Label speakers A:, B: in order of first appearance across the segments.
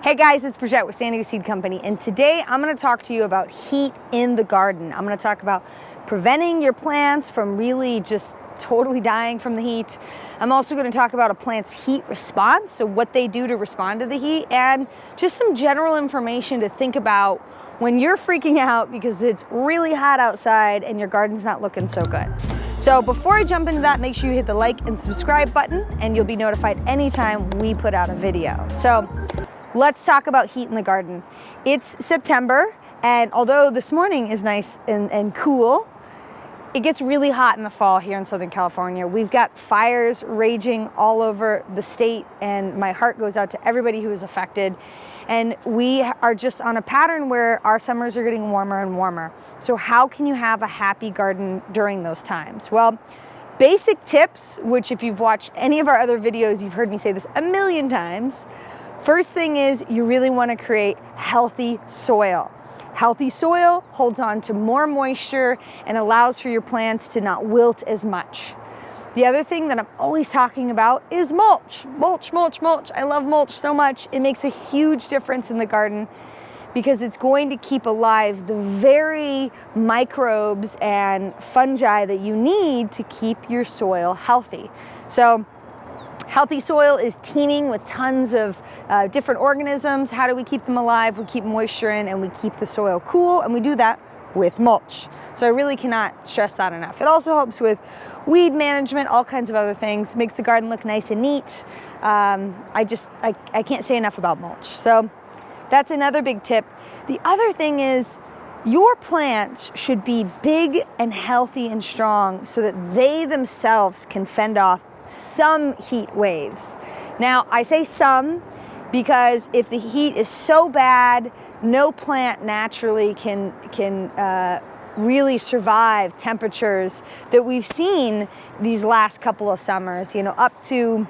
A: Hey guys, it's Bridget with San Diego Seed Company, and today I'm going to talk to you about heat in the garden. I'm going to talk about preventing your plants from really just totally dying from the heat. I'm also going to talk about a plant's heat response, so what they do to respond to the heat, and just some general information to think about when you're freaking out because it's really hot outside and your garden's not looking so good. So before I jump into that, make sure you hit the like and subscribe button and you'll be notified anytime we put out a video. So let's talk about heat in the garden. It's September, and although this morning is nice and cool, it gets really hot in the fall here in Southern California. We've got fires raging all over the state, and my heart goes out to everybody who is affected. And we are just on a pattern where our summers are getting warmer and warmer. So how can you have a happy garden during those times? Well, basic tips, which if you've watched any of our other videos, you've heard me say this a million times. First thing is you really want to create healthy soil. Healthy soil holds on to more moisture and allows for your plants to not wilt as much. The other thing that I'm always talking about is mulch. Mulch, mulch, mulch. I love mulch so much. It makes a huge difference in the garden because it's going to keep alive the very microbes and fungi that you need to keep your soil healthy. So healthy soil is teeming with tons of different organisms. How do we keep them alive? We keep moisture in and we keep the soil cool, and we do that with mulch. So I really cannot stress that enough. It also helps with weed management, all kinds of other things, makes the garden look nice and neat. I can't say enough about mulch. So that's another big tip. The other thing is your plants should be big and healthy and strong so that they themselves can fend off some heat waves. Now, I say some because if the heat is so bad, no plant naturally can really survive temperatures that we've seen these last couple of summers, up to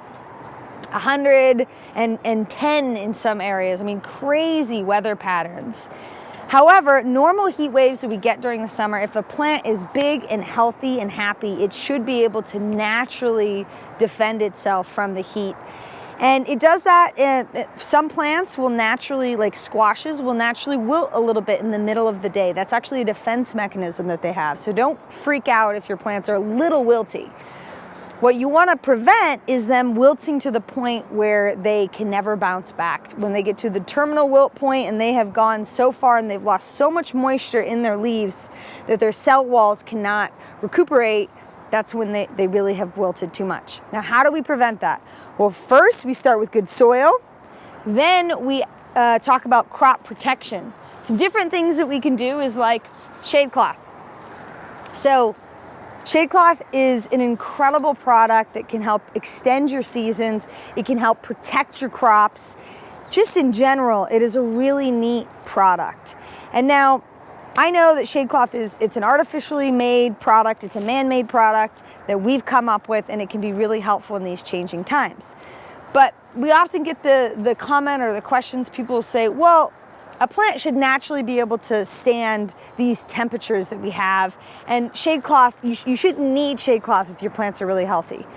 A: 110 in some areas. I mean, crazy weather patterns. However, normal heat waves that we get during the summer, if a plant is big and healthy and happy, it should be able to naturally defend itself from the heat. And it does that. Some plants will naturally, like squashes, will naturally wilt a little bit in the middle of the day. That's actually a defense mechanism that they have. So don't freak out if your plants are a little wilty. What you want to prevent is them wilting to the point where they can never bounce back. When they get to the terminal wilt point and they have gone so far and they've lost so much moisture in their leaves that their cell walls cannot recuperate, that's when they really have wilted too much. Now, how do we prevent that? Well, first we start with good soil. Then we talk about crop protection. Some different things that we can do is like shade cloth. So shade cloth is an incredible product that can help extend your seasons. It can help protect your crops. Just in general, it is a really neat product. And now, I know that shade cloth it's an artificially made product. It's a man-made product that we've come up with, and it can be really helpful in these changing times. But we often get the comment or the questions. People say, well, a plant should naturally be able to stand these temperatures that we have, and shade cloth, you shouldn't need shade cloth if your plants are really healthy.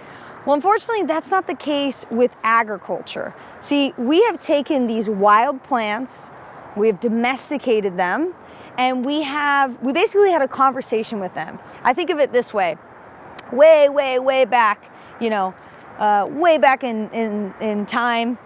A: Well, unfortunately, that's not the case with agriculture. See, we have taken these wild plants, we have domesticated them, and we basically had a conversation with them. I think of it this way: way back, way back in time,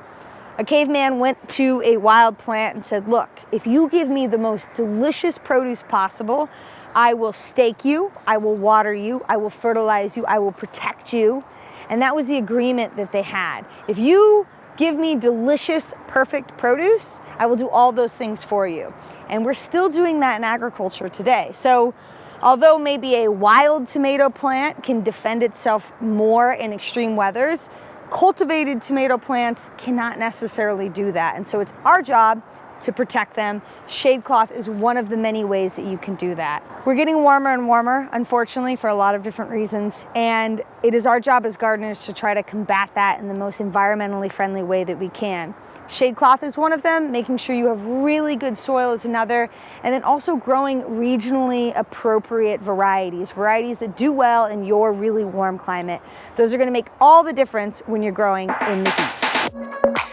A: a caveman went to a wild plant and said, look, if you give me the most delicious produce possible, I will stake you, I will water you, I will fertilize you, I will protect you. And that was the agreement that they had. If you give me delicious, perfect produce, I will do all those things for you. And we're still doing that in agriculture today. So although maybe a wild tomato plant can defend itself more in extreme weathers, cultivated tomato plants cannot necessarily do that. And so it's our job to protect them. Shade cloth is one of the many ways that you can do that. We're getting warmer and warmer, unfortunately, for a lot of different reasons. And it is our job as gardeners to try to combat that in the most environmentally friendly way that we can. Shade cloth is one of them. Making sure you have really good soil is another. And then also growing regionally appropriate varieties that do well in your really warm climate. Those are going to make all the difference when you're growing in the heat.